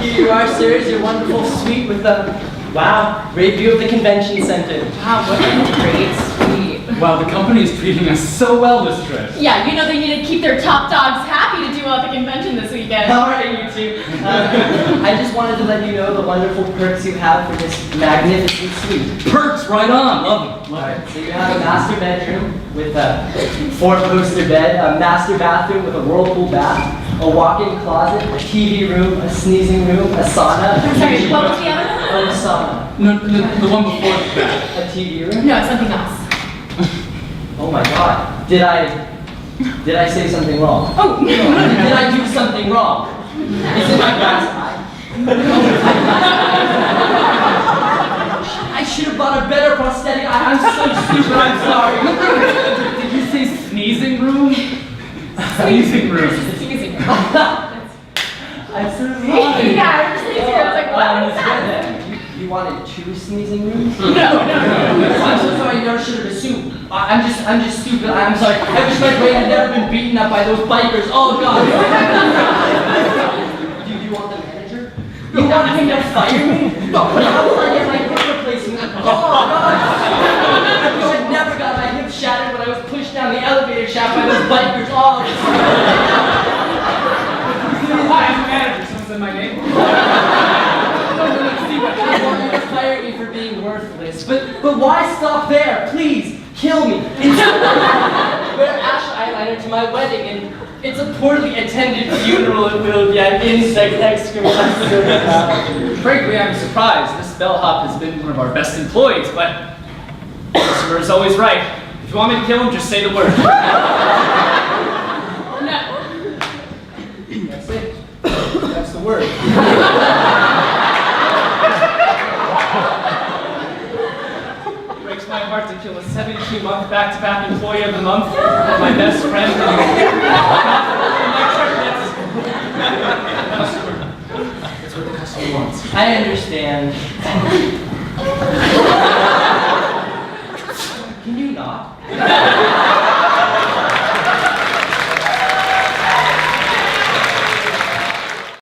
Here you are, sirs, your wonderful suite with the, wow, great view of the convention center. Wow, what a great suite. Wow, the company is treating us so well this trip. Yeah, you know they need to keep their top dogs happy to do well at the convention this weekend. All right, you two. I just wanted to let you know the wonderful perks you have for this magnificent suite. Perks, right on. Love them. All right, so you have a master bedroom with a four-poster bed, a master bathroom with a whirlpool bath, a walk-in closet, a TV room, a sneezing room, a sauna. I'm sorry, what was the other one? Oh, a sauna. No, the one before that. A TV room? No, something else. Oh my God. Did I say something wrong? Oh, no. Did I do something wrong? Is it my glass eye? I should have bought a better prosthetic eye. I'm so stupid. I'm sorry. Did you say sneezing room? Sneezing room. Sneezing. I'm so sorry. Yeah, I'm sneezing. I was like, what was that? You wanted two sneezing rooms? No. I'm so sorry. You never should have assumed. I'm just stupid. I'm sorry. I wish my brain had never been beaten up by those bikers. Oh God. Do you want the manager? You want him to fire me? No. How will I get my hip replacement? Oh God. I wish I'd never got my hip shattered when I was pushed down the elevator shaft by those bikers. Oh. Hi, I'm the manager. Someone said my name. I want you to fire me for being worthless. But why stop there? Please, kill me. Wear ash eyeliner to my wedding, and it's a poorly attended funeral. It will be an insect excrement. Frankly, I'm surprised. This bellhop has been one of our best employees, but the customer is always right. If you want me to kill him, just say the word. No. That's it. That's the word. It breaks my heart to kill a 72-month back-to-back employee of the month, my best friend, That's what the customer wants. I understand. Can you not?